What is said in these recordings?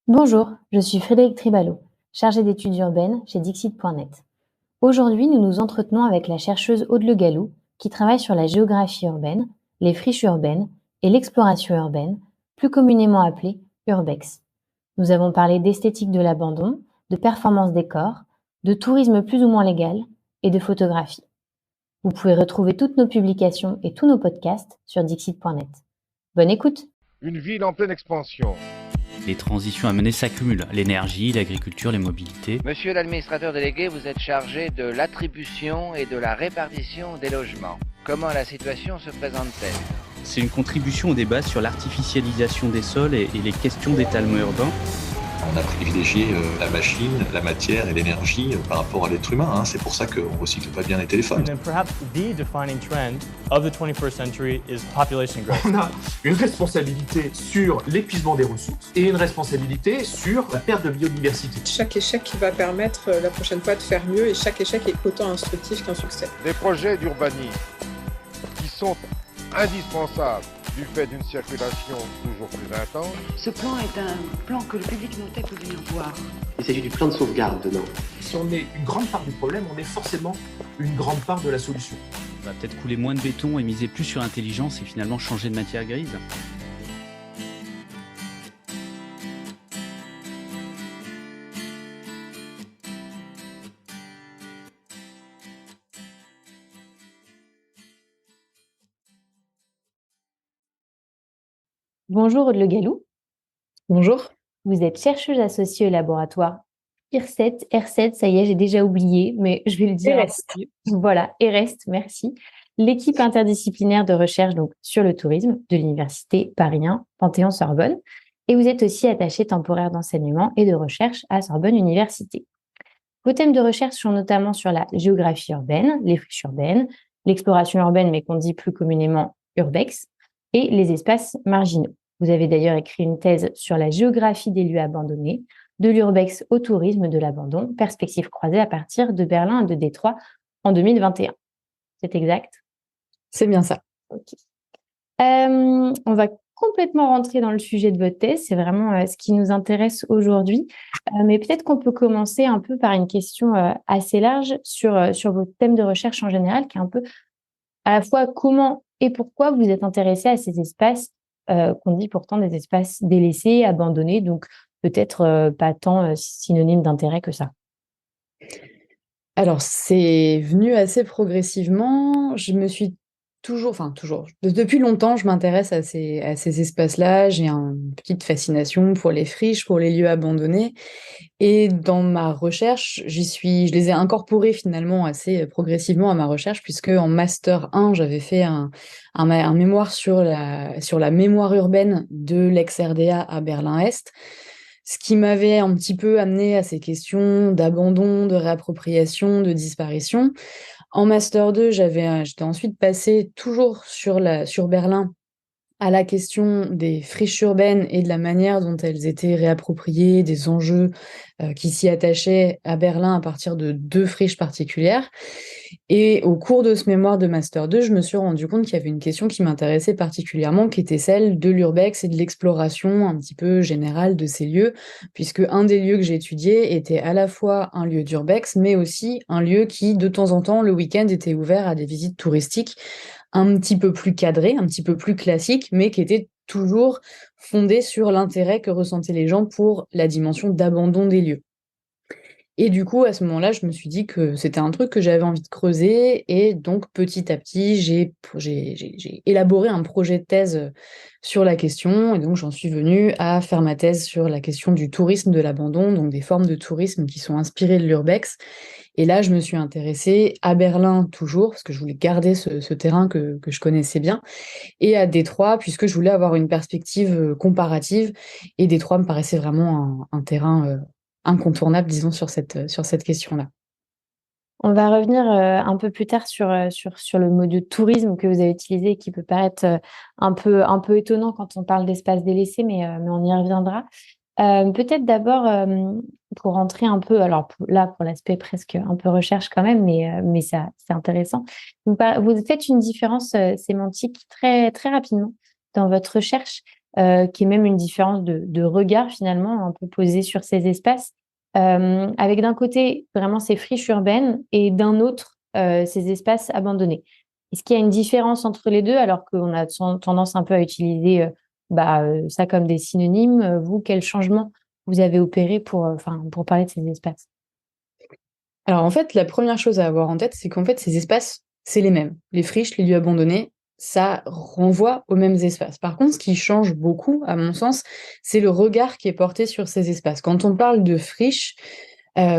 Bonjour, je suis Frédéric Tribalo, chargée d'études urbaines chez Dixit.net. Aujourd'hui, nous nous entretenons avec la chercheuse Aude Le Gallou, qui travaille sur la géographie urbaine, les friches urbaines et l'exploration urbaine, plus communément appelée urbex. Nous avons parlé d'esthétique de l'abandon, de performance des corps, de tourisme plus ou moins légal et de photographie. Vous pouvez retrouver toutes nos publications et tous nos podcasts sur Dixit.net. Bonne écoute! Une ville en pleine expansion. Les transitions à mener s'accumulent, l'énergie, l'agriculture, les mobilités. Monsieur l'administrateur délégué, vous êtes chargé de l'attribution et de la répartition des logements. Comment la situation se présente-t-elle ? C'est une contribution au débat sur l'artificialisation des sols et les questions d'étalement urbain. On a privilégié la machine, la matière et l'énergie par rapport à l'être humain. C'est pour ça qu'on ne recycle pas bien les téléphones. And then perhaps the defining trend of the 21st century is population growth. On a une responsabilité sur l'épuisement des ressources et une responsabilité sur la perte de biodiversité. Chaque échec qui va permettre la prochaine fois de faire mieux et chaque échec est autant instructif qu'un succès. Des projets d'urbanisme qui sont indispensables du fait d'une circulation toujours plus intense. Ce plan est un plan que le public notait peut venir voir. Il s'agit du plan de sauvegarde dedans. Si on est une grande part du problème, on est forcément une grande part de la solution. On va peut-être couler moins de béton et miser plus sur l'intelligence et finalement changer de matière grise. Bonjour Aude Le Gallou. Bonjour. Vous êtes chercheuse associée au laboratoire R7, ça y est, j'ai déjà oublié, mais je vais le dire. Voilà, EREST, merci. L'équipe interdisciplinaire de recherche donc, sur le tourisme de l'Université Paris 1, Panthéon-Sorbonne. Et vous êtes aussi attachée temporaire d'enseignement et de recherche à Sorbonne Université. Vos thèmes de recherche sont notamment sur la géographie urbaine, les friches urbaines, l'exploration urbaine, mais qu'on dit plus communément urbex, et les espaces marginaux. Vous avez d'ailleurs écrit une thèse sur la géographie des lieux abandonnés, de l'urbex au tourisme de l'abandon, perspectives croisées à partir de Berlin et de Détroit en 2021. C'est exact ? C'est bien ça. Ok. On va complètement rentrer dans le sujet de votre thèse, c'est vraiment ce qui nous intéresse aujourd'hui. Mais peut-être qu'on peut commencer un peu par une question assez large sur votre thème de recherche en général, qui est un peu à la fois comment et pourquoi vous êtes intéressé à ces espaces qu'on dit pourtant des espaces délaissés, abandonnés, donc peut-être pas tant synonyme d'intérêt que ça. Alors, c'est venu assez progressivement. Je me suis toujours, depuis longtemps, je m'intéresse à ces espaces-là. J'ai une petite fascination pour les friches, pour les lieux abandonnés. Et dans ma recherche, je les ai incorporés finalement assez progressivement à ma recherche, puisque en Master 1, j'avais fait un mémoire sur la mémoire urbaine de l'ex-RDA à Berlin-Est, ce qui m'avait un petit peu amené à ces questions d'abandon, de réappropriation, de disparition. En Master 2, j'étais ensuite passée toujours sur Berlin à la question des friches urbaines et de la manière dont elles étaient réappropriées, des enjeux qui s'y attachaient à Berlin à partir de 2 friches particulières. Et au cours de ce mémoire de Master 2, je me suis rendu compte qu'il y avait une question qui m'intéressait particulièrement, qui était celle de l'urbex et de l'exploration un petit peu générale de ces lieux, puisque un des lieux que j'ai étudié était à la fois un lieu d'urbex, mais aussi un lieu qui, de temps en temps, le week-end, était ouvert à des visites touristiques un petit peu plus cadrées, un petit peu plus classiques, mais qui était toujours fondé sur l'intérêt que ressentaient les gens pour la dimension d'abandon des lieux. Et du coup, à ce moment-là, je me suis dit que c'était un truc que j'avais envie de creuser. Et donc, petit à petit, j'ai élaboré un projet de thèse sur la question. Et donc, j'en suis venue à faire ma thèse sur la question du tourisme de l'abandon, donc des formes de tourisme qui sont inspirées de l'urbex. Et là, je me suis intéressée à Berlin toujours, parce que je voulais garder ce terrain que je connaissais bien, et à Détroit, puisque je voulais avoir une perspective comparative. Et Détroit me paraissait vraiment un terrain incontournable, disons, sur cette question-là. On va revenir un peu plus tard sur le mot de tourisme que vous avez utilisé et qui peut paraître un peu étonnant quand on parle d'espace délaissé, mais on y reviendra. Peut-être d'abord, pour rentrer un peu, alors pour l'aspect presque un peu recherche quand même, mais ça, c'est intéressant. Vous faites une différence sémantique très, très rapidement dans votre recherche qui est même une différence de regard finalement un peu posé sur ces espaces, avec d'un côté vraiment ces friches urbaines et d'un autre ces espaces abandonnés. Est-ce qu'il y a une différence entre les deux alors qu'on a tendance un peu à utiliser ça comme des synonymes? Vous, quel changement vous avez opéré pour parler de ces espaces? Alors en fait, la première chose à avoir en tête, c'est qu'en fait, ces espaces, c'est les mêmes. Les friches, les lieux abandonnés, ça renvoie aux mêmes espaces. Par contre, ce qui change beaucoup, à mon sens, c'est le regard qui est porté sur ces espaces. Quand on parle de friche,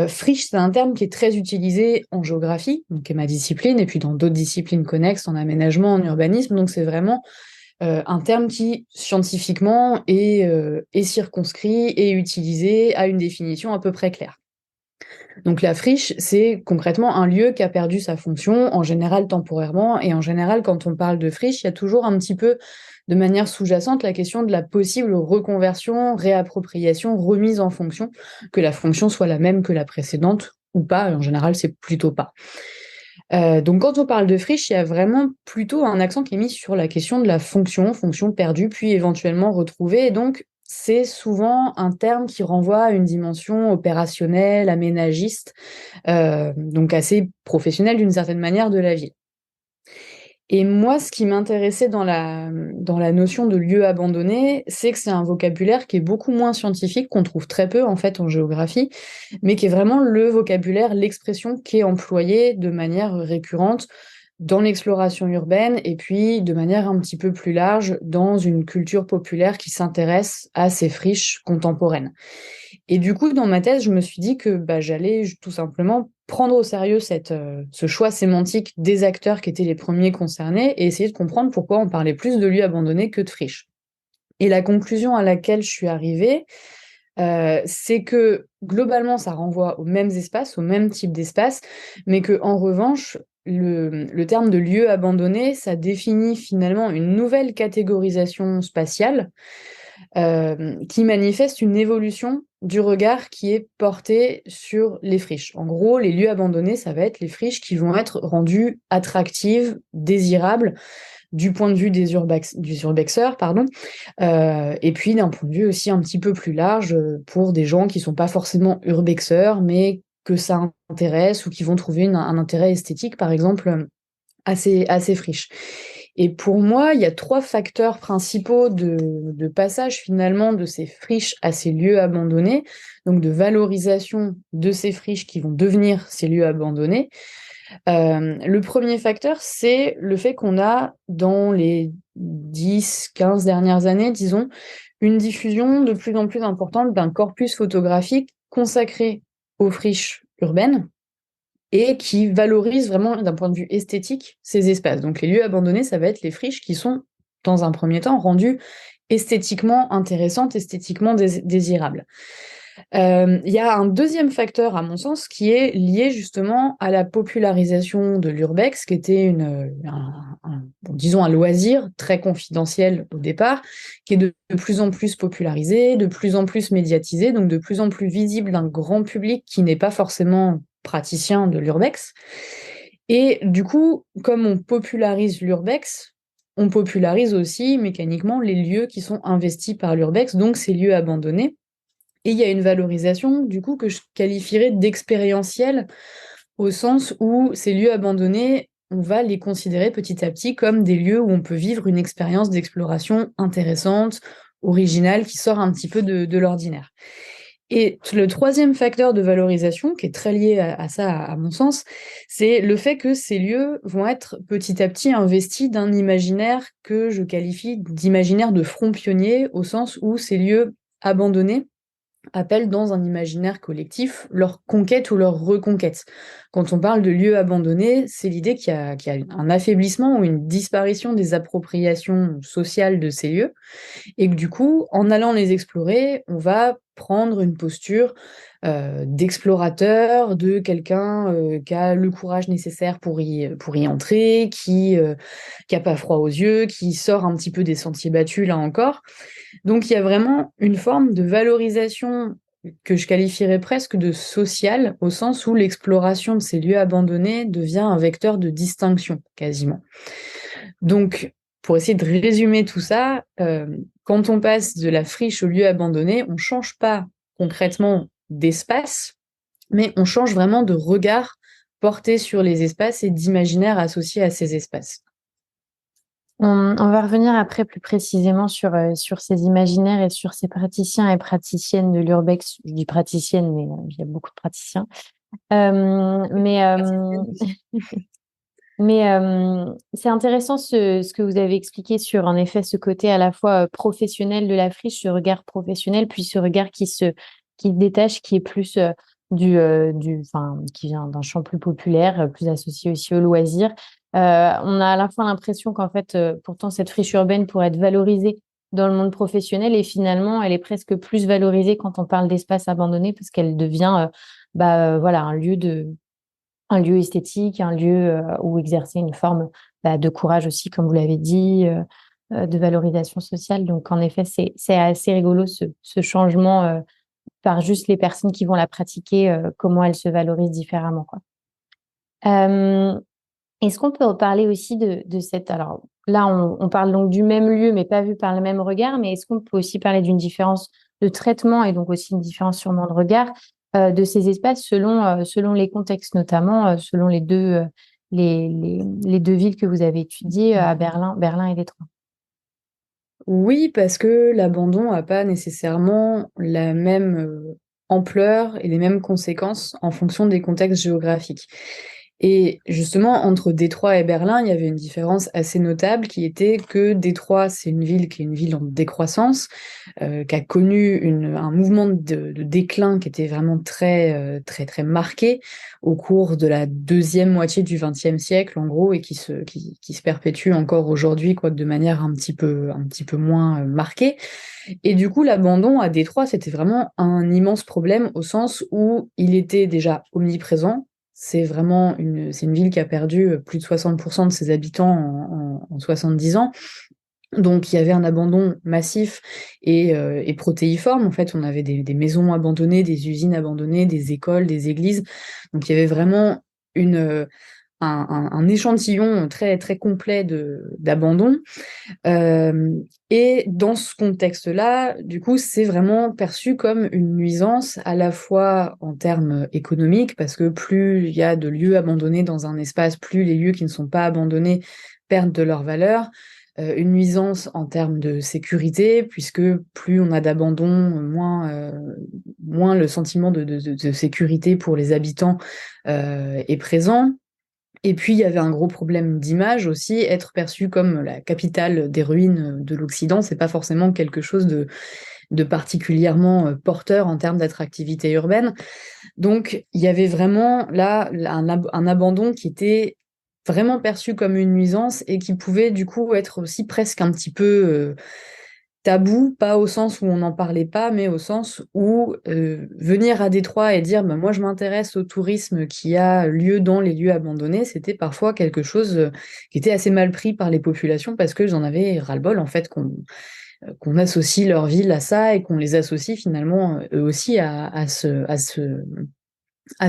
friche, c'est un terme qui est très utilisé en géographie, donc qui est ma discipline, et puis dans d'autres disciplines connexes, en aménagement, en urbanisme. Donc c'est vraiment un terme qui, scientifiquement, est circonscrit et utilisé à une définition à peu près claire. Donc la friche, c'est concrètement un lieu qui a perdu sa fonction, en général temporairement, et en général, quand on parle de friche, il y a toujours un petit peu, de manière sous-jacente, la question de la possible reconversion, réappropriation, remise en fonction, que la fonction soit la même que la précédente ou pas, et en général, c'est plutôt pas. Donc quand on parle de friche, il y a vraiment plutôt un accent qui est mis sur la question de la fonction perdue, puis éventuellement retrouvée, et donc c'est souvent un terme qui renvoie à une dimension opérationnelle, aménagiste, donc assez professionnelle d'une certaine manière de la ville. Et moi, ce qui m'intéressait dans la notion de lieu abandonné, c'est que c'est un vocabulaire qui est beaucoup moins scientifique, qu'on trouve très peu en fait en géographie, mais qui est vraiment le vocabulaire, l'expression qui est employée de manière récurrente dans l'exploration urbaine et puis de manière un petit peu plus large dans une culture populaire qui s'intéresse à ces friches contemporaines. Et du coup, dans ma thèse, je me suis dit que j'allais tout simplement prendre au sérieux ce choix sémantique des acteurs qui étaient les premiers concernés et essayer de comprendre pourquoi on parlait plus de lieux abandonnés que de friches. Et la conclusion à laquelle je suis arrivée, c'est que globalement, ça renvoie aux mêmes espaces, au même type d'espace, mais que en revanche, le terme de lieu abandonné, ça définit finalement une nouvelle catégorisation spatiale qui manifeste une évolution du regard qui est porté sur les friches. En gros, les lieux abandonnés, ça va être les friches qui vont être rendues attractives, désirables, du point de vue des urbexeurs, et puis d'un point de vue aussi un petit peu plus large pour des gens qui ne sont pas forcément urbexeurs, mais que ça intéresse ou qui vont trouver un intérêt esthétique, par exemple, à ces friches. Et pour moi, il y a 3 facteurs principaux de passage finalement de ces friches à ces lieux abandonnés, donc de valorisation de ces friches qui vont devenir ces lieux abandonnés. Le premier facteur, c'est le fait qu'on a, dans les 10-15 dernières années, disons, une diffusion de plus en plus importante d'un corpus photographique consacré aux friches urbaines et qui valorise vraiment, d'un point de vue esthétique, ces espaces. Donc les lieux abandonnés, ça va être les friches qui sont, dans un premier temps, rendues esthétiquement intéressantes, esthétiquement désirables. Il y a un deuxième facteur, à mon sens, qui est lié justement à la popularisation de l'urbex, qui était disons un loisir très confidentiel au départ, qui est de plus en plus popularisé, de plus en plus médiatisé, donc de plus en plus visible d'un grand public qui n'est pas forcément praticien de l'urbex. Et du coup, comme on popularise l'urbex, on popularise aussi mécaniquement les lieux qui sont investis par l'urbex, donc ces lieux abandonnés. Et il y a une valorisation, du coup, que je qualifierais d'expérientielle, au sens où ces lieux abandonnés, on va les considérer petit à petit comme des lieux où on peut vivre une expérience d'exploration intéressante, originale, qui sort un petit peu de l'ordinaire. Et le troisième facteur de valorisation, qui est très lié à ça, à mon sens, c'est le fait que ces lieux vont être petit à petit investis d'un imaginaire que je qualifie d'imaginaire de front pionnier, au sens où ces lieux abandonnés appellent dans un imaginaire collectif leur conquête ou leur reconquête. Quand on parle de lieux abandonnés, c'est l'idée qu'il y a un affaiblissement ou une disparition des appropriations sociales de ces lieux, et que du coup, en allant les explorer, on va prendre une posture d'explorateur, de quelqu'un qui a le courage nécessaire pour y entrer, qui a pas froid aux yeux, qui sort un petit peu des sentiers battus, là encore. Donc il y a vraiment une forme de valorisation que je qualifierais presque de sociale, au sens où l'exploration de ces lieux abandonnés devient un vecteur de distinction, quasiment. Donc, pour essayer de résumer tout ça, Quand on passe de la friche au lieu abandonné, on ne change pas concrètement d'espace, mais on change vraiment de regard porté sur les espaces et d'imaginaire associé à ces espaces. On va revenir après plus précisément sur ces imaginaires et sur ces praticiens et praticiennes de l'urbex. Je dis praticiennes, mais il y a beaucoup de praticiens. Mais c'est intéressant ce que vous avez expliqué sur, en effet, ce côté à la fois professionnel de la friche, ce regard professionnel, puis ce regard qui se détache, qui est plus qui vient d'un champ plus populaire, plus associé aussi au loisir. On a à la fois l'impression qu'en fait, pourtant, cette friche urbaine pourrait être valorisée dans le monde professionnel et finalement, elle est presque plus valorisée quand on parle d'espace abandonné parce qu'elle devient voilà, un lieu esthétique, un lieu où exercer une forme de courage aussi, comme vous l'avez dit, de valorisation sociale. Donc, en effet, c'est assez rigolo ce changement par juste les personnes qui vont la pratiquer, comment elles se valorisent différemment, quoi. Est-ce qu'on peut reparler aussi de cette... Alors là, on parle donc du même lieu, mais pas vu par le même regard, mais est-ce qu'on peut aussi parler d'une différence de traitement et donc aussi une différence sûrement de regard de ces espaces selon les contextes, notamment selon les deux villes que vous avez étudiées, à Berlin et Détroit? Oui, parce que l'abandon n'a pas nécessairement la même ampleur et les mêmes conséquences en fonction des contextes géographiques. Et justement, entre Détroit et Berlin, il y avait une différence assez notable qui était que Détroit, c'est une ville qui est une ville en décroissance, qui a connu un mouvement de déclin qui était vraiment très, très, très marqué au cours de la deuxième moitié du XXe siècle, en gros, et qui se perpétue encore aujourd'hui, quoique de manière un petit peu moins marquée. Et du coup, l'abandon à Détroit, c'était vraiment un immense problème au sens où il était déjà omniprésent. C'est une ville qui a perdu plus de 60% de ses habitants en 70 ans. Donc, il y avait un abandon massif et protéiforme. En fait, on avait des maisons abandonnées, des usines abandonnées, des écoles, des églises. Donc, il y avait vraiment un échantillon très, très complet d'abandon. Et dans ce contexte-là, du coup, c'est vraiment perçu comme une nuisance à la fois en termes économiques, parce que plus il y a de lieux abandonnés dans un espace, plus les lieux qui ne sont pas abandonnés perdent de leur valeur. Une nuisance en termes de sécurité, puisque plus on a d'abandon, moins le sentiment de sécurité pour les habitants est présent. Et puis, il y avait un gros problème d'image aussi. Être perçu comme la capitale des ruines de l'Occident, c'est pas forcément quelque chose de particulièrement porteur en termes d'attractivité urbaine. Donc, il y avait vraiment là un abandon qui était vraiment perçu comme une nuisance et qui pouvait du coup être aussi presque un petit peu tabou, pas au sens où on n'en parlait pas, mais au sens où venir à Détroit et dire moi je m'intéresse au tourisme qui a lieu dans les lieux abandonnés, c'était parfois quelque chose qui était assez mal pris par les populations parce qu'ils en avaient ras-le-bol en fait qu'on associe leur ville à ça et qu'on les associe finalement eux aussi à ce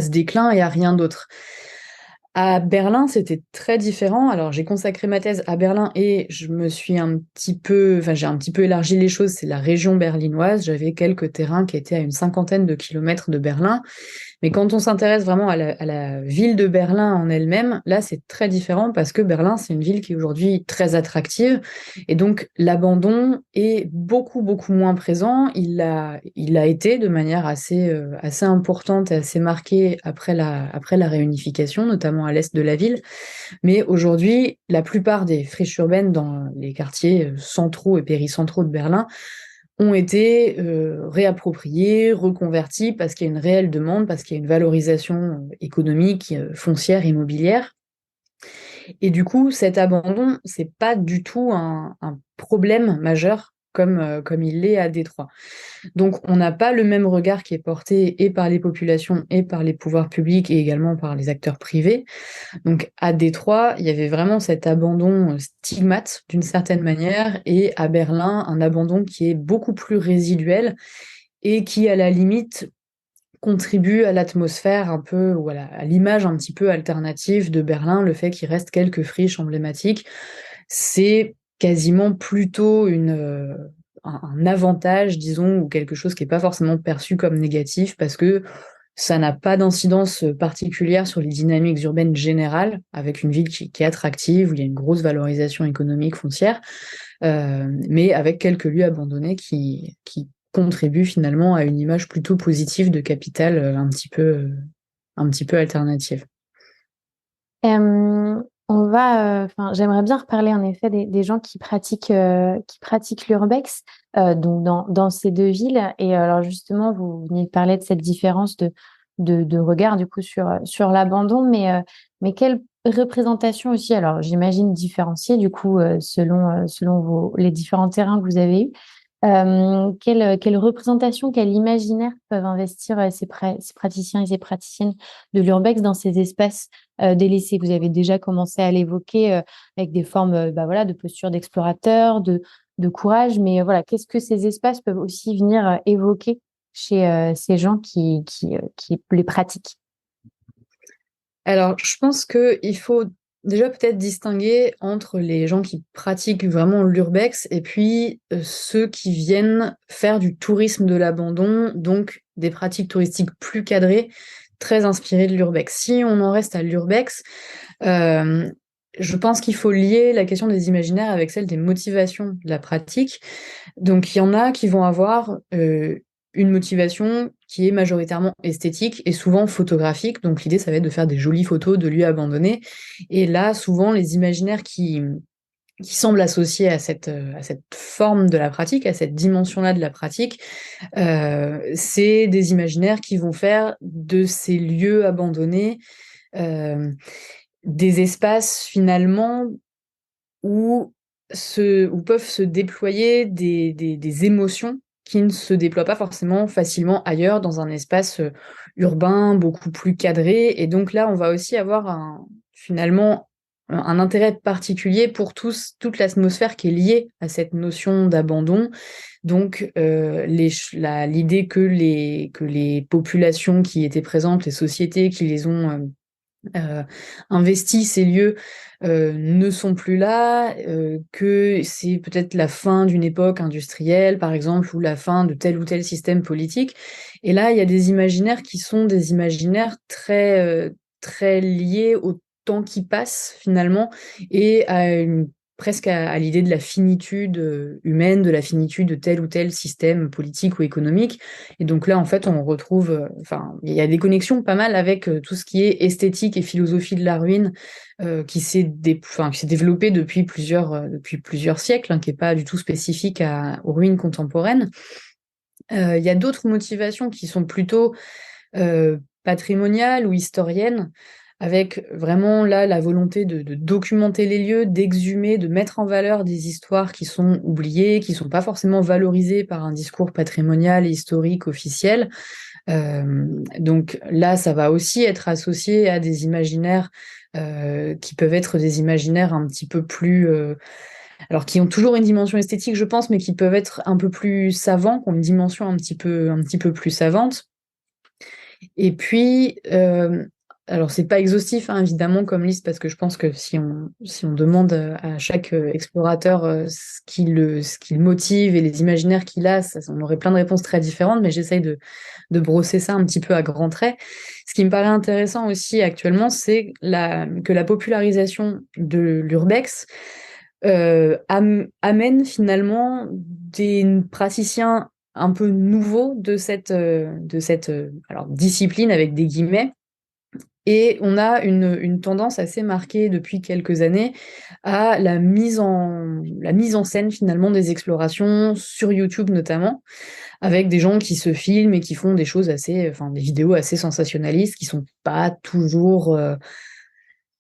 déclin et à rien d'autre. À Berlin, c'était très différent. Alors, j'ai consacré ma thèse à Berlin et j'ai un petit peu élargi les choses. C'est la région berlinoise. J'avais quelques terrains qui étaient à une 50aine de kilomètres de Berlin. Mais quand on s'intéresse vraiment à la ville de Berlin en elle-même, là, c'est très différent parce que Berlin, c'est une ville qui est aujourd'hui très attractive. Et donc, l'abandon est beaucoup, beaucoup moins présent. Il a été de manière assez importante et assez marquée après la réunification, notamment à l'est de la ville. Mais aujourd'hui, la plupart des friches urbaines dans les quartiers centraux et péricentraux de Berlin ont été réappropriés, reconvertis parce qu'il y a une réelle demande, parce qu'il y a une valorisation économique, foncière, immobilière. Et du coup, cet abandon, c'est pas du tout un problème majeur comme il l'est à Détroit. Donc, on n'a pas le même regard qui est porté et par les populations et par les pouvoirs publics et également par les acteurs privés. Donc, à Détroit, il y avait vraiment cet abandon stigmate d'une certaine manière et à Berlin, un abandon qui est beaucoup plus résiduel et qui, à la limite, contribue à l'atmosphère un peu, ou à l'image un petit peu alternative de Berlin, le fait qu'il reste quelques friches emblématiques. C'est quasiment plutôt un avantage, disons, ou quelque chose qui n'est pas forcément perçu comme négatif parce que ça n'a pas d'incidence particulière sur les dynamiques urbaines générales, avec une ville qui est attractive, où il y a une grosse valorisation économique foncière, mais avec quelques lieux abandonnés qui contribuent finalement à une image plutôt positive de capitale un petit peu alternative. J'aimerais bien reparler en effet des gens qui pratiquent l'urbex donc dans ces deux villes. Et alors justement, vous venez de parler de cette différence de regard du coup sur l'abandon, mais quelle représentation aussi, alors j'imagine différenciée du coup selon les différents terrains que vous avez eus. Quelle représentation, quel imaginaire peuvent investir ces praticiens et ces praticiennes de l'urbex dans ces espaces délaissés? Vous avez déjà commencé à l'évoquer avec des formes de posture d'explorateur, de courage, mais voilà, qu'est-ce que ces espaces peuvent aussi venir évoquer chez ces gens qui les pratiquent? Alors, je pense qu'il faut déjà peut-être distinguer entre les gens qui pratiquent vraiment l'urbex et puis ceux qui viennent faire du tourisme de l'abandon, donc des pratiques touristiques plus cadrées, très inspirées de l'urbex. Si on en reste à l'urbex, je pense qu'il faut lier la question des imaginaires avec celle des motivations de la pratique. Donc, il y en a qui vont avoir une motivation qui est majoritairement esthétique et souvent photographique. Donc l'idée, ça va être de faire des jolies photos de lieux abandonnés. Et là, souvent, les imaginaires qui semblent associés à cette forme de la pratique, à cette dimension-là de la pratique, c'est des imaginaires qui vont faire de ces lieux abandonnés des espaces finalement où peuvent se déployer des émotions qui ne se déploie pas forcément facilement ailleurs dans un espace urbain beaucoup plus cadré. Et donc là, on va aussi avoir finalement un intérêt particulier pour toute l'atmosphère qui est liée à cette notion d'abandon. Donc l'idée que les populations qui étaient présentes, les sociétés qui les ont investis ces lieux ne sont plus là, que c'est peut-être la fin d'une époque industrielle, par exemple, ou la fin de tel ou tel système politique. Et là, il y a des imaginaires qui sont des imaginaires très, très liés au temps qui passe, finalement, et presque à l'idée de la finitude humaine, de la finitude de tel ou tel système politique ou économique. Et donc là, en fait, on retrouve... il y a des connexions pas mal avec tout ce qui est esthétique et philosophie de la ruine qui s'est développé depuis plusieurs siècles, qui n'est pas du tout spécifique aux ruines contemporaines. Il y a d'autres motivations qui sont plutôt patrimoniales ou historiennes, avec vraiment là la volonté de documenter les lieux, d'exhumer, de mettre en valeur des histoires qui sont oubliées, qui ne sont pas forcément valorisées par un discours patrimonial et historique officiel. Donc là, ça va aussi être associé à des imaginaires qui peuvent être des imaginaires un petit peu plus... alors qui ont toujours une dimension esthétique, je pense, mais qui peuvent être un peu plus savants, qui ont une dimension un petit peu plus savante. Et puis... alors, c'est pas exhaustif, hein, évidemment, comme liste, parce que je pense que si on demande à chaque explorateur ce qui le motive et les imaginaires qu'il a, on aurait plein de réponses très différentes, mais j'essaye de brosser ça un petit peu à grands traits. Ce qui me paraît intéressant aussi actuellement, c'est que la popularisation de l'urbex amène finalement des praticiens un peu nouveaux de cette alors, discipline, avec des guillemets. Et on a une tendance assez marquée depuis quelques années à la mise en scène finalement des explorations sur YouTube notamment, avec des gens qui se filment et qui font des choses des vidéos assez sensationnalistes, qui sont pas toujours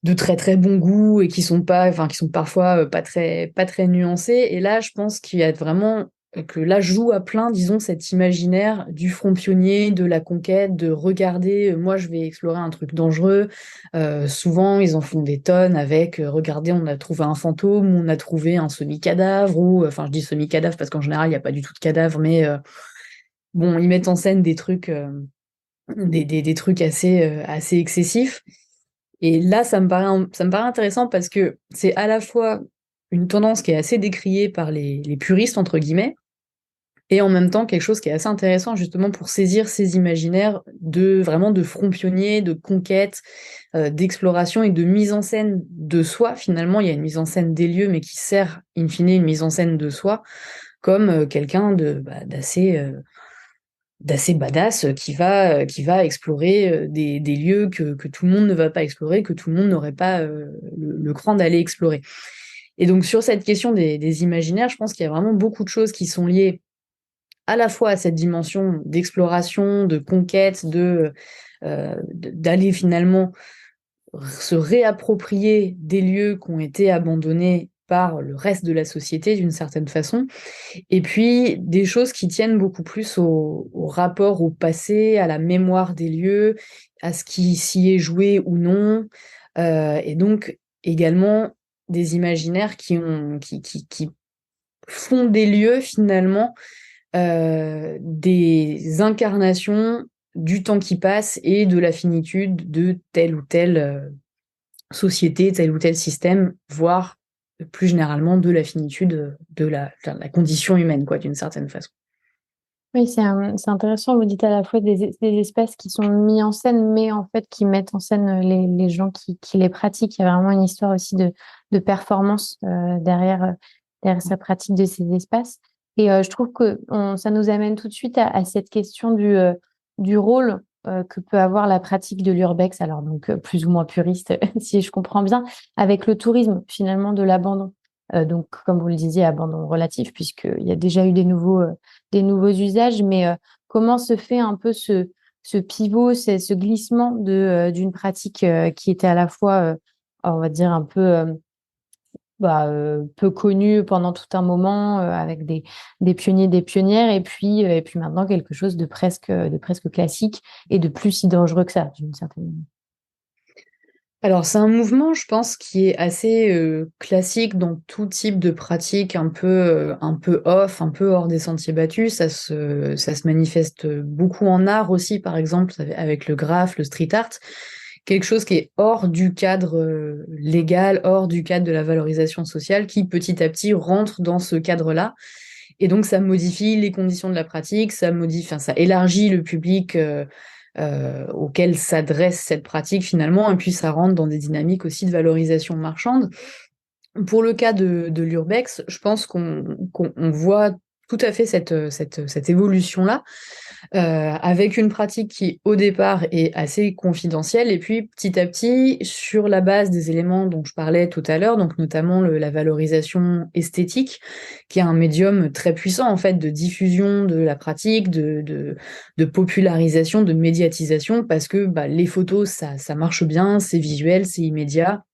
de très très bon goût et qui sont parfois pas très nuancées. Et là, je pense qu'il y a vraiment que là joue à plein, disons, cet imaginaire du front pionnier, de la conquête, de regarder, moi je vais explorer un truc dangereux. Souvent, ils en font des tonnes avec, regardez, on a trouvé un fantôme, on a trouvé un semi-cadavre, ou, je dis semi-cadavre parce qu'en général, il n'y a pas du tout de cadavre, mais bon, ils mettent en scène des trucs, des trucs assez excessifs. Et là, ça me paraît intéressant parce que c'est à la fois une tendance qui est assez décriée par les puristes, entre guillemets, Et en même temps, quelque chose qui est assez intéressant justement pour saisir ces imaginaires vraiment de front pionnier, de conquête, d'exploration et de mise en scène de soi. Finalement, il y a une mise en scène des lieux, mais qui sert in fine une mise en scène de soi, comme quelqu'un d'assez badass qui va explorer des lieux que tout le monde ne va pas explorer, que tout le monde n'aurait pas le cran d'aller explorer. Et donc sur cette question des imaginaires, je pense qu'il y a vraiment beaucoup de choses qui sont liées à la fois à cette dimension d'exploration, de conquête, d'aller finalement se réapproprier des lieux qui ont été abandonnés par le reste de la société d'une certaine façon, et puis des choses qui tiennent beaucoup plus au rapport au passé, à la mémoire des lieux, à ce qui s'y est joué ou non, et donc également des imaginaires qui font des lieux finalement des incarnations du temps qui passe et de la finitude de telle ou telle société, tel ou tel système, voire plus généralement de la finitude de la condition humaine, quoi, d'une certaine façon. Oui, c'est intéressant. Vous dites à la fois des espaces qui sont mis en scène, mais en fait qui mettent en scène les gens qui les pratiquent. Il y a vraiment une histoire aussi de performance derrière sa pratique de ces espaces. Et je trouve que ça nous amène tout de suite à cette question du rôle que peut avoir la pratique de l'urbex, alors donc plus ou moins puriste, si je comprends bien, avec le tourisme finalement de l'abandon. Donc, comme vous le disiez, abandon relatif, puisqu'il y a déjà eu des nouveaux usages, mais comment se fait un peu ce pivot, ce glissement d'une pratique qui était à la fois, on va dire, un peu peu connue pendant tout un moment, avec des pionniers, des pionnières, et puis maintenant quelque chose de presque classique et de plus si dangereux que ça, d'une certaine manière. Alors, c'est un mouvement, je pense, qui est assez classique dans tout type de pratique un peu off, un peu hors des sentiers battus. Ça se manifeste beaucoup en art aussi, par exemple, avec le graphe, le street art. Quelque chose qui est hors du cadre légal, hors du cadre de la valorisation sociale, qui petit à petit rentre dans ce cadre-là. Et donc, ça modifie les conditions de la pratique, ça élargit le public auquel s'adresse cette pratique finalement, et puis ça rentre dans des dynamiques aussi de valorisation marchande. Pour le cas de l'urbex, je pense qu'on voit tout à fait cette évolution-là, avec une pratique qui, au départ, est assez confidentielle, et puis petit à petit, sur la base des éléments dont je parlais tout à l'heure, donc notamment la valorisation esthétique, qui est un médium très puissant, en fait, de diffusion de la pratique, de popularisation, de médiatisation, parce que les photos, ça marche bien, c'est visuel, c'est immédiat,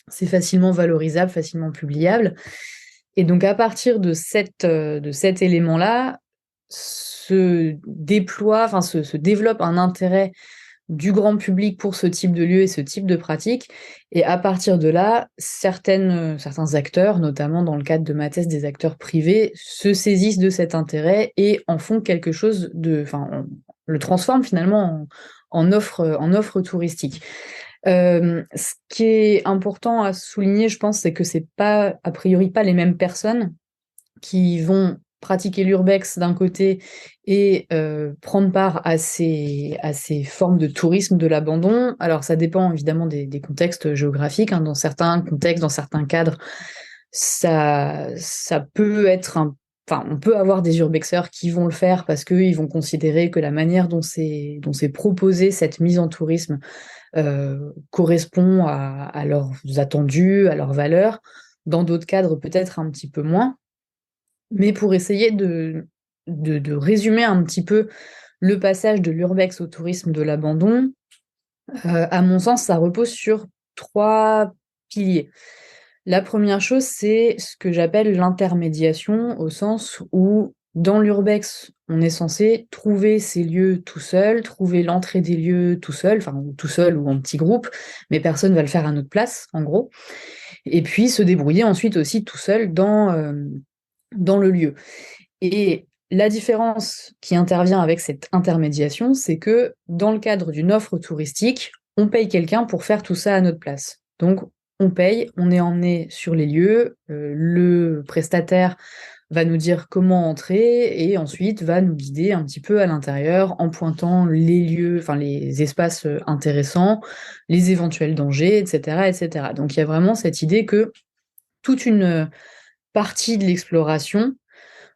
c'est facilement valorisable, facilement publiable. Et donc, à partir de cet élément-là, se développe un intérêt du grand public pour ce type de lieu et ce type de pratique. Et à partir de là, certains acteurs, notamment dans le cadre de ma thèse des acteurs privés, se saisissent de cet intérêt et en font quelque chose le transforment finalement en offre touristique. Ce qui est important à souligner, je pense, c'est que c'est pas, a priori, pas les mêmes personnes qui vont pratiquer l'urbex d'un côté et prendre part à ces formes de tourisme de l'abandon. Alors, ça dépend évidemment des contextes géographiques. Hein. Dans certains contextes, dans certains cadres, ça peut être on peut avoir des urbexeurs qui vont le faire parce qu'ils vont considérer que la manière dont c'est proposé cette mise en tourisme correspond à leurs attendus, à leurs valeurs. Dans d'autres cadres, peut-être un petit peu moins. Mais pour essayer de résumer un petit peu le passage de l'urbex au tourisme de l'abandon, à mon sens, ça repose sur 3 piliers. La première chose, c'est ce que j'appelle l'intermédiation, au sens où, dans l'urbex, on est censé trouver ces lieux tout seul, trouver l'entrée des lieux tout seul, tout seul ou en petit groupe, mais personne ne va le faire à notre place, en gros. Et puis se débrouiller ensuite aussi tout seul dans le lieu. Et la différence qui intervient avec cette intermédiation, c'est que dans le cadre d'une offre touristique, on paye quelqu'un pour faire tout ça à notre place. Donc, on paye, on est emmené sur les lieux, le prestataire va nous dire comment entrer et ensuite va nous guider un petit peu à l'intérieur en pointant les lieux, enfin les espaces intéressants, les éventuels dangers, etc., etc. Donc il y a vraiment cette idée que toute une partie de l'exploration,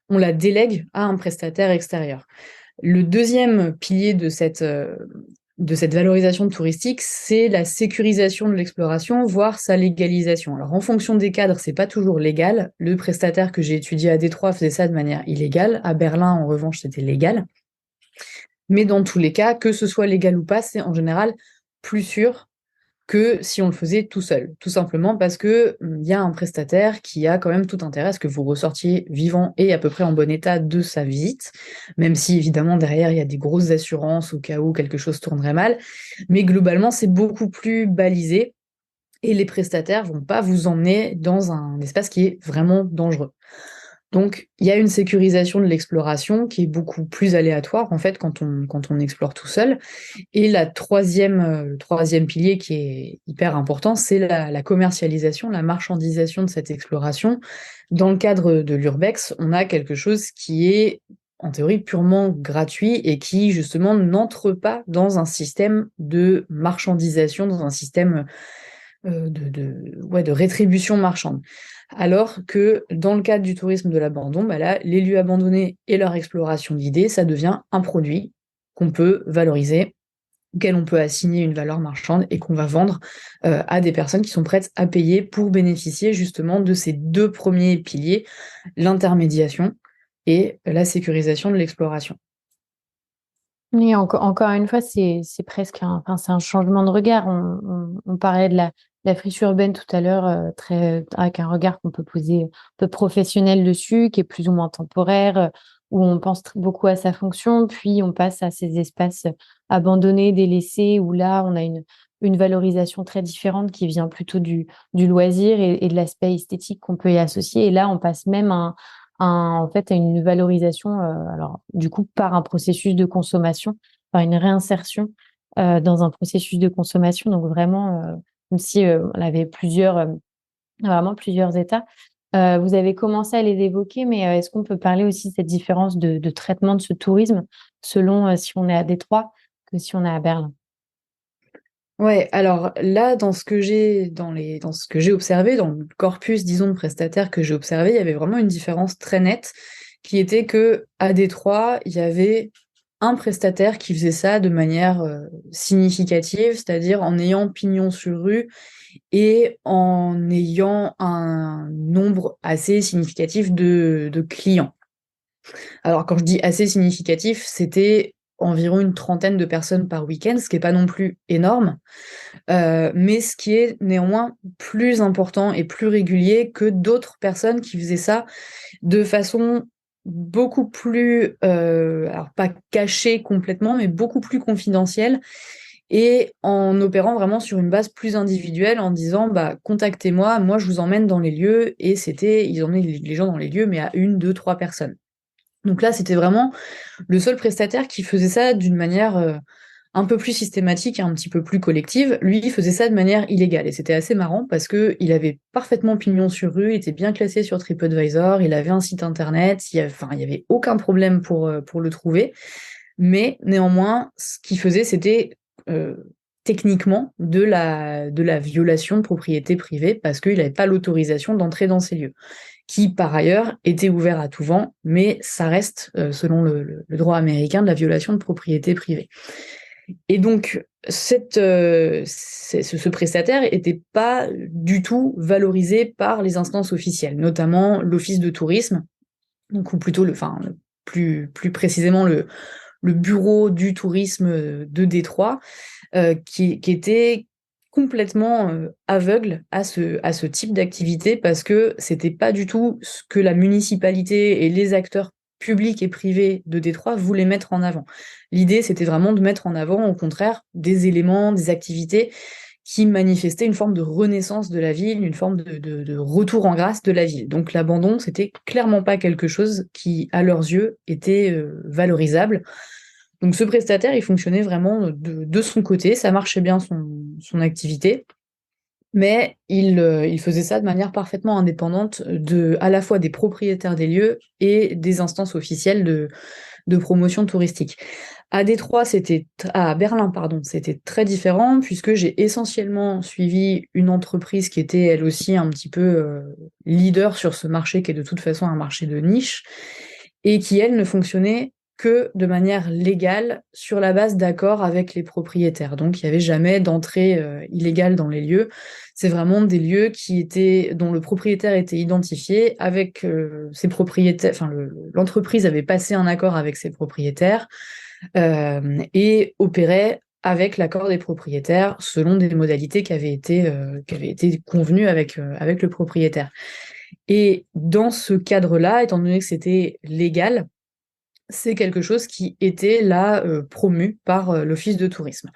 on la délègue à un prestataire extérieur. Le deuxième pilier de cette valorisation touristique, c'est la sécurisation de l'exploration, voire sa légalisation. Alors, en fonction des cadres, c'est pas toujours légal. Le prestataire que j'ai étudié à Détroit faisait ça de manière illégale. À Berlin, en revanche, c'était légal. Mais dans tous les cas, que ce soit légal ou pas, c'est en général plus sûr que si on le faisait tout seul. Tout simplement parce que y a un prestataire qui a quand même tout intérêt à ce que vous ressortiez vivant et à peu près en bon état de sa visite, même si évidemment derrière il y a des grosses assurances au cas où quelque chose tournerait mal, mais globalement c'est beaucoup plus balisé et les prestataires vont pas vous emmener dans un espace qui est vraiment dangereux. Donc, il y a une sécurisation de l'exploration qui est beaucoup plus aléatoire, en fait, quand on explore tout seul. Et le troisième pilier qui est hyper important, c'est la commercialisation, la marchandisation de cette exploration. Dans le cadre de l'Urbex, on a quelque chose qui est, en théorie, purement gratuit et qui, justement, n'entre pas dans un système de marchandisation, dans un système de rétribution marchande. Alors que dans le cadre du tourisme de l'abandon, là, les lieux abandonnés et leur exploration guidée, ça devient un produit qu'on peut valoriser, auquel on peut assigner une valeur marchande et qu'on va vendre à des personnes qui sont prêtes à payer pour bénéficier justement de ces deux premiers piliers, l'intermédiation et la sécurisation de l'exploration. Oui, encore une fois, c'est presque c'est un changement de regard. On parlait de la friche urbaine tout à l'heure, avec un regard qu'on peut poser un peu professionnel dessus, qui est plus ou moins temporaire, où on pense beaucoup à sa fonction, puis on passe à ces espaces abandonnés, délaissés, où là, on a une valorisation très différente qui vient plutôt du loisir et de l'aspect esthétique qu'on peut y associer. Et là, on passe même en fait, à une valorisation, alors du coup, par un processus de consommation, par une réinsertion dans un processus de consommation. Donc vraiment, comme si on avait vraiment plusieurs états. Vous avez commencé à les évoquer, mais est-ce qu'on peut parler aussi de cette différence de traitement de ce tourisme selon si on est à Détroit que si on est à Berlin? Ouais, alors là, dans ce que j'ai observé, dans le corpus, disons, de prestataires que j'ai observé, il y avait vraiment une différence très nette, qui était que à Détroit, il y avait un prestataire qui faisait ça de manière significative, c'est-à-dire en ayant pignon sur rue et en ayant un nombre assez significatif de clients. Alors, quand je dis assez significatif, c'était environ une trentaine de personnes par week-end, ce qui n'est pas non plus énorme, mais ce qui est néanmoins plus important et plus régulier que d'autres personnes qui faisaient ça de façon beaucoup plus, alors pas cachée complètement, mais beaucoup plus confidentielle, et en opérant vraiment sur une base plus individuelle, en disant contactez-moi, moi je vous emmène dans les lieux, et ils emmenaient les gens dans les lieux, mais à 1, 2, 3 personnes. Donc là, c'était vraiment le seul prestataire qui faisait ça d'une manière un peu plus systématique et un petit peu plus collective. Lui, il faisait ça de manière illégale. Et c'était assez marrant parce qu'il avait parfaitement pignon sur rue, il était bien classé sur TripAdvisor, il avait un site internet, il y avait aucun problème pour le trouver. Mais néanmoins, ce qu'il faisait, c'était techniquement de la violation de propriété privée parce qu'il n'avait pas l'autorisation d'entrer dans ces lieux, qui par ailleurs était ouvert à tout vent, mais ça reste, selon le droit américain, de la violation de propriété privée. Et donc, ce prestataire n'était pas du tout valorisé par les instances officielles, notamment l'Office de tourisme, donc, ou plutôt plus précisément le bureau du tourisme de Détroit, qui était complètement aveugle à ce type d'activité parce que c'était pas du tout ce que la municipalité et les acteurs publics et privés de Détroit voulaient mettre en avant. L'idée, c'était vraiment de mettre en avant, au contraire, des éléments, des activités qui manifestaient une forme de renaissance de la ville, une forme de retour en grâce de la ville. Donc l'abandon, c'était clairement pas quelque chose qui, à leurs yeux, était valorisable. Donc ce prestataire, il fonctionnait vraiment de son côté, ça marchait bien son activité, Mais il faisait ça de manière parfaitement indépendante à la fois des propriétaires des lieux et des instances officielles de promotion touristique. À Berlin, pardon, c'était très différent puisque j'ai essentiellement suivi une entreprise qui était elle aussi un petit peu leader sur ce marché qui est de toute façon un marché de niche et qui elle ne fonctionnait que de manière légale sur la base d'accords avec les propriétaires. Donc il n'y avait jamais d'entrée illégale dans les lieux. C'est vraiment des lieux dont le propriétaire était identifié avec ses propriétaires. Enfin, l'entreprise avait passé un accord avec ses propriétaires et opérait avec l'accord des propriétaires selon des modalités qui avaient été convenues avec le propriétaire. Et dans ce cadre-là, étant donné que c'était légal, c'est quelque chose qui était là promu par l'Office de tourisme.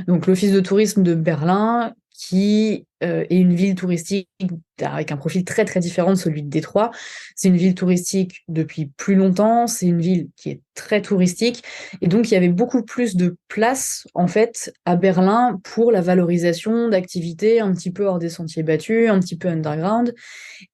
Donc l'Office de tourisme de Berlin, qui est une ville touristique avec un profil très très différent de celui de Détroit. C'est une ville touristique depuis plus longtemps, c'est une ville qui est très touristique, et donc il y avait beaucoup plus de place en fait à Berlin pour la valorisation d'activités un petit peu hors des sentiers battus, un petit peu underground,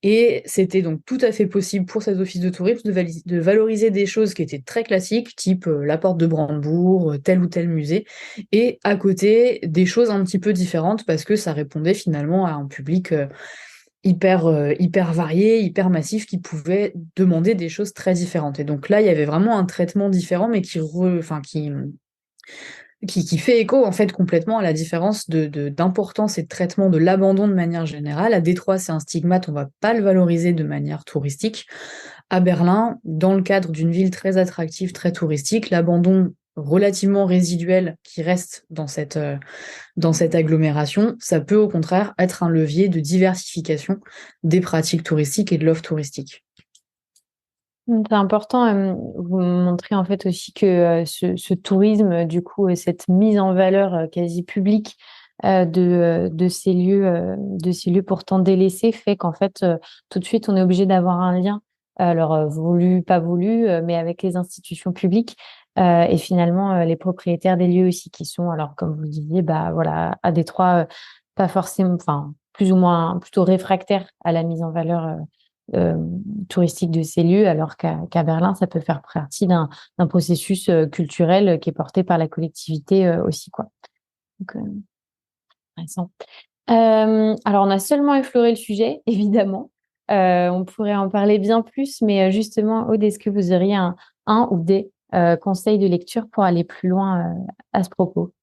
et c'était donc tout à fait possible pour cet office de tourisme de valoriser des choses qui étaient très classiques, type la porte de Brandebourg, tel ou tel musée, et à côté des choses un petit peu différentes parce que ça répondait finalement à un public hyper varié, hyper massif, qui pouvait demander des choses très différentes. Et donc là, il y avait vraiment un traitement différent, mais qui fait écho en fait complètement à la différence d'importance et de traitement de l'abandon de manière générale. À Détroit, c'est un stigmate, on va pas le valoriser de manière touristique. À Berlin, dans le cadre d'une ville très attractive, très touristique, l'abandon relativement résiduel qui reste dans cette agglomération, ça peut au contraire être un levier de diversification des pratiques touristiques et de l'offre touristique. C'est important, vous montrez en fait aussi que ce tourisme, du coup, cette mise en valeur quasi publique de ces lieux pourtant délaissés fait qu'en fait, tout de suite, on est obligé d'avoir un lien, alors voulu, pas voulu, mais avec les institutions publiques et finalement les propriétaires des lieux aussi qui sont, alors comme vous le disiez, bah voilà, à Détroit, pas forcément, enfin plus ou moins plutôt réfractaires à la mise en valeur touristique de ces lieux, alors qu'à Berlin, ça peut faire partie d'un processus culturel qui est porté par la collectivité aussi, quoi. Donc, intéressant. Alors, on a seulement effleuré le sujet, évidemment. On pourrait en parler bien plus, mais justement, Aude, est-ce que vous auriez un ou des conseils de lecture pour aller plus loin à ce propos?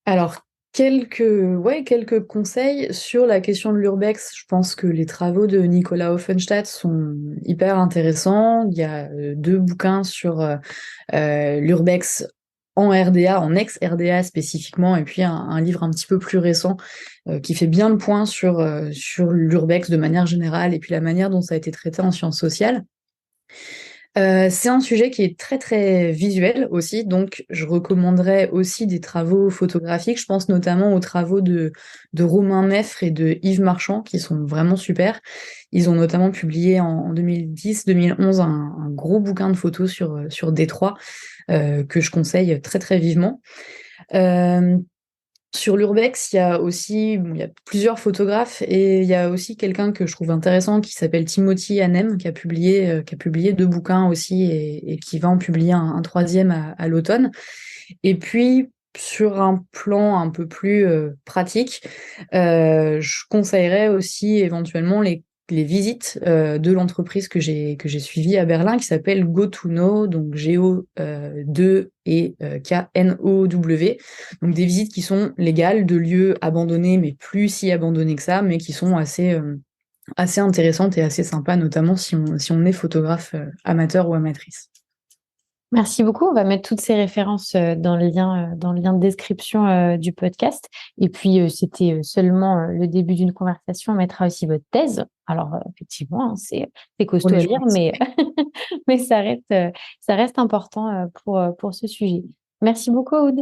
Alors, quelques conseils sur la question de l'urbex. Je pense que les travaux de Nicolas Offenstadt sont hyper intéressants. Il y a 2 bouquins sur l'urbex en RDA, en ex-RDA spécifiquement, et puis un livre un petit peu plus récent qui fait bien le point sur l'urbex de manière générale et puis la manière dont ça a été traité en sciences sociales. C'est un sujet qui est très très visuel aussi, donc je recommanderais aussi des travaux photographiques. Je pense notamment aux travaux de Romain Meffre et de Yves Marchand qui sont vraiment super. Ils ont notamment publié en 2010-2011 un gros bouquin de photos sur Détroit que je conseille très très vivement. Sur l'urbex, il y a plusieurs photographes et il y a aussi quelqu'un que je trouve intéressant qui s'appelle Timothy Hanem qui a publié 2 bouquins aussi et qui va en publier un 3e à l'automne. Et puis, sur un plan un peu plus pratique, je conseillerais aussi éventuellement les visites de l'entreprise que j'ai suivie à Berlin, qui s'appelle GoToKnow, donc G-O-2 et K-N-O-W. Donc des visites qui sont légales de lieux abandonnés, mais plus si abandonnés que ça, mais qui sont assez intéressantes et assez sympas, notamment si on est photographe amateur ou amatrice. Merci beaucoup. On va mettre toutes ces références dans le lien de description du podcast. Et puis, c'était seulement le début d'une conversation. On mettra aussi votre thèse. Alors, effectivement, hein, c'est costaud à lire, mais ça reste important pour ce sujet. Merci beaucoup, Aude.